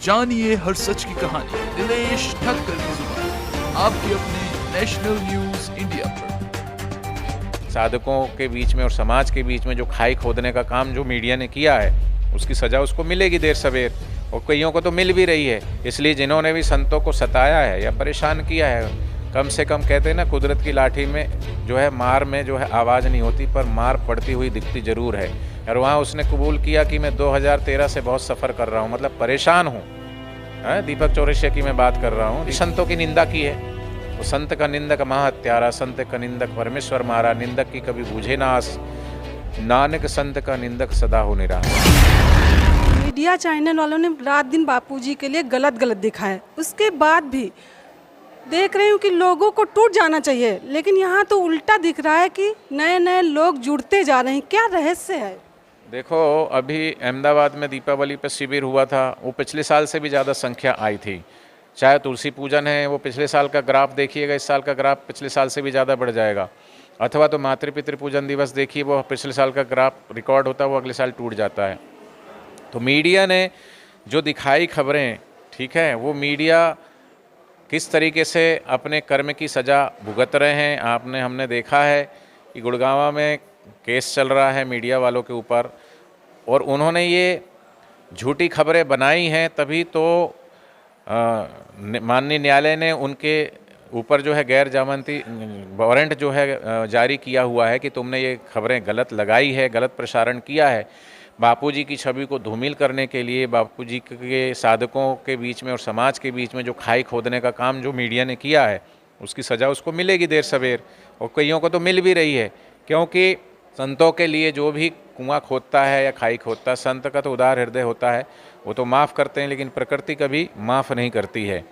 जानिए हर सच की कहानी दिनेश ठक्कर की जुबान आपके अपने नेशनल न्यूज इंडिया पर। साधकों के बीच में और समाज के बीच में जो खाई खोदने का काम जो मीडिया ने किया है, उसकी सज़ा उसको मिलेगी देर सवेर, और कईयों को तो मिल भी रही है। इसलिए जिन्होंने भी संतों को सताया है या परेशान किया है, कम से कम कहते हैं ना, कुदरत की लाठी में जो है मार में जो है आवाज़ नहीं होती, पर मार पड़ती हुई दिखती ज़रूर है। और वहाँ उसने कबूल किया कि मैं 2013 से बहुत सफ़र कर रहा हूँ, मतलब परेशान हूँ। दीपक चौरसिया की मैं बात कर रहा हूँ। संतों की निंदा की है, तो संत का निंदक महाहत्यारा, संत का निंदक परमेश्वर मारा, निंदक की कभी बूझे ना आस, नानक संत का निंदक सदा हो निराश। मीडिया चैनल वालों ने रात दिन बापूजी के लिए गलत दिखाया, उसके बाद भी देख रही हूँ कि लोगों को टूट जाना चाहिए, लेकिन यहाँ तो उल्टा दिख रहा है कि नए नए लोग जुड़ते जा रहे हैं। क्या रहस्य है? देखो, अभी अहमदाबाद में दीपावली पर शिविर हुआ था, वो पिछले साल से भी ज़्यादा संख्या आई थी। चाहे तुलसी पूजन है, वो पिछले साल का ग्राफ देखिएगा, इस साल का ग्राफ पिछले साल से भी ज़्यादा बढ़ जाएगा। अथवा तो मातृपितृ पूजन दिवस देखिए, वो पिछले साल का ग्राफ रिकॉर्ड होता है, वो अगले साल टूट जाता है। तो मीडिया ने जो दिखाई खबरें, ठीक है, वो मीडिया किस तरीके से अपने कर्म की सज़ा भुगत रहे हैं। हमने देखा है कि गुड़गांव में केस चल रहा है मीडिया वालों के ऊपर, और उन्होंने ये झूठी खबरें बनाई हैं, तभी तो माननीय न्यायालय ने उनके ऊपर जो है गैर जमानती वारंट जो है जारी किया हुआ है कि तुमने ये खबरें गलत लगाई है, गलत प्रसारण किया है। बापूजी की छवि को धूमिल करने के लिए, बापूजी के साधकों के बीच में और समाज के बीच में जो खाई खोदने का काम जो मीडिया ने किया है, उसकी सज़ा उसको मिलेगी देर सवेर, और कईयों को तो मिल भी रही है। क्योंकि संतों के लिए जो भी कुआं खोदता है या खाई खोदता है, संत का तो उदार हृदय होता है, वो तो माफ़ करते हैं, लेकिन प्रकृति कभी माफ़ नहीं करती है।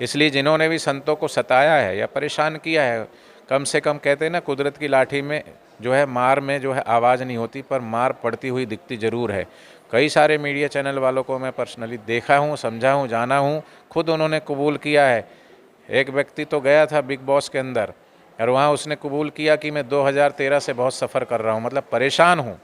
इसलिए जिन्होंने भी संतों को सताया है या परेशान किया है, कम से कम कहते हैं ना, कुदरत की लाठी में जो है मार में जो है आवाज़ नहीं होती, पर मार पड़ती हुई दिखती ज़रूर है। कई सारे मीडिया चैनल वालों को मैं पर्सनली देखा हूँ, समझा हूँ, जाना हूँ, खुद उन्होंने कबूल किया है। एक व्यक्ति तो गया था बिग बॉस के अंदर, और वहाँ उसने कबूल किया कि मैं 2013 से बहुत सफ़र कर रहा हूँ, मतलब परेशान हूँ।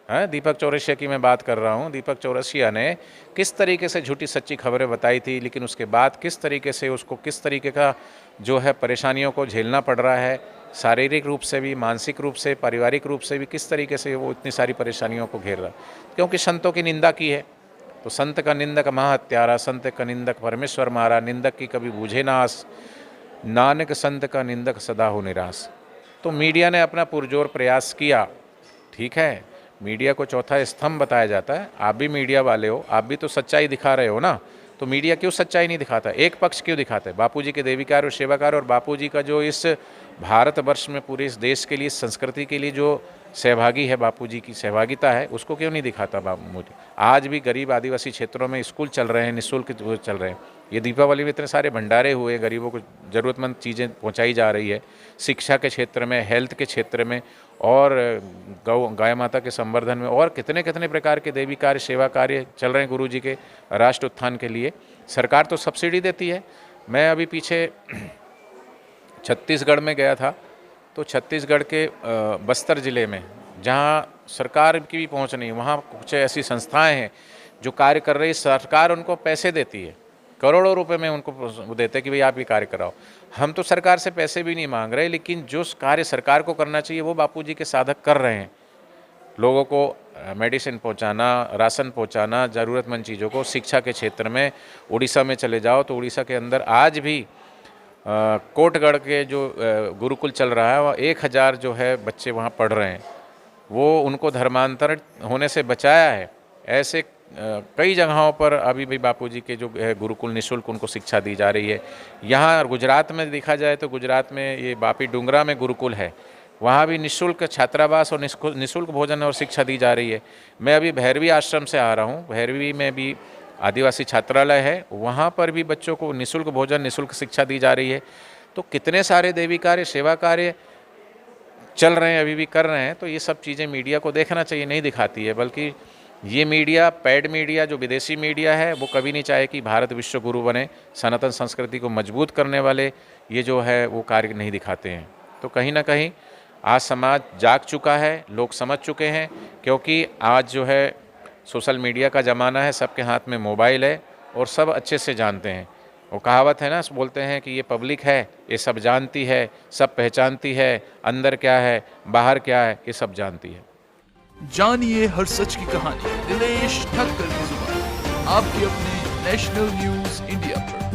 दीपक चौरसिया की मैं बात कर रहा हूँ। दीपक चौरसिया ने किस तरीके से झूठी सच्ची खबरें बताई थी, लेकिन उसके बाद किस तरीके से उसको किस तरीके का जो है परेशानियों को झेलना पड़ रहा है, शारीरिक रूप से भी, मानसिक रूप से, पारिवारिक रूप से भी, किस तरीके से वो इतनी सारी परेशानियों को घेर रहा है, क्योंकि संतों की निंदा की है। तो संत का निंदक महाहत्यारा, संत का निंदक परमेश्वर मारा, निंदक की कभी बूझे ना आस, नानक संत का निंदक सदा हो निराश। तो मीडिया ने अपना पुरजोर प्रयास किया, ठीक है, मीडिया को चौथा स्तंभ बताया जाता है। आप भी मीडिया वाले हो, आप भी तो सच्चाई दिखा रहे हो ना, तो मीडिया क्यों सच्चाई नहीं दिखाता, एक पक्ष क्यों दिखाता है? बापूजी के देवीकार और सेवाकार, और बापूजी का जो इस भारतवर्ष में, पूरे इस देश के लिए, संस्कृति के लिए जो सहभागी है, बापूजी की सहभागिता है, उसको क्यों नहीं दिखाता बापूजी? आज भी गरीब आदिवासी क्षेत्रों में स्कूल चल रहे हैं, निःशुल्क चल रहे हैं। ये दीपावली में इतने सारे भंडारे हुए, गरीबों को ज़रूरतमंद चीज़ें पहुंचाई जा रही है, शिक्षा के क्षेत्र में, हेल्थ के क्षेत्र में, और गाय माता के संवर्धन में, और कितने कितने प्रकार के देवी कार्य, सेवा कार्य चल रहे हैं गुरु जी के राष्ट्र उत्थान के लिए। सरकार तो सब्सिडी देती है। मैं अभी पीछे छत्तीसगढ़ में गया था, तो छत्तीसगढ़ के बस्तर ज़िले में, जहाँ सरकार की भी पहुँच नहीं, वहाँ कुछ ऐसी संस्थाएं हैं जो कार्य कर रही है, सरकार उनको पैसे देती है, करोड़ों रुपए में उनको वो देते हैं कि भाई आप ये कार्य कराओ। हम तो सरकार से पैसे भी नहीं मांग रहे, लेकिन जो कार्य सरकार को करना चाहिए वो बापूजी के साधक कर रहे हैं। लोगों को मेडिसिन पहुंचाना, राशन पहुंचाना, ज़रूरतमंद चीज़ों को, शिक्षा के क्षेत्र में। उड़ीसा में चले जाओ तो उड़ीसा के अंदर आज भी कोटगढ़ के जो गुरुकुल चल रहा है, वह 1000 जो है बच्चे वहाँ पढ़ रहे हैं। वो उनको धर्मांतरण होने से बचाया है। ऐसे कई जगहों पर अभी भी बापूजी के जो है गुरुकुल निःशुल्क उनको शिक्षा दी जा रही है। यहाँ गुजरात में देखा जाए तो गुजरात में ये बापी डूंगरा में गुरुकुल है, वहाँ भी निःशुल्क छात्रावास और निःशुल्क भोजन और शिक्षा दी जा रही है। मैं अभी भैरवी आश्रम से आ रहा हूँ, भैरवी में भी आदिवासी छात्रालय है, वहाँ पर भी बच्चों को निःशुल्क भोजन, निःशुल्क शिक्षा दी जा रही है। तो कितने सारे देवी कार्य, सेवा कार्य चल रहे हैं, अभी भी कर रहे हैं। तो ये सब चीज़ें मीडिया को देखना चाहिए, नहीं दिखाती है। बल्कि ये मीडिया, पैड मीडिया, जो विदेशी मीडिया है, वो कभी नहीं चाहे कि भारत विश्व गुरु बने, सनातन संस्कृति को मजबूत करने वाले ये जो है वो कार्य नहीं दिखाते हैं। तो कहीं ना कहीं आज समाज जाग चुका है, लोग समझ चुके हैं, क्योंकि आज जो है सोशल मीडिया का ज़माना है, सबके हाथ में मोबाइल है, और सब अच्छे से जानते हैं। वो कहावत है ना, बोलते हैं कि ये पब्लिक है, ये सब जानती है, सब पहचानती है, अंदर क्या है बाहर क्या है ये सब जानती है। जानिए हर सच की कहानी दिनेश ठक्कर की जुबान, आपके अपने नेशनल न्यूज इंडिया पर।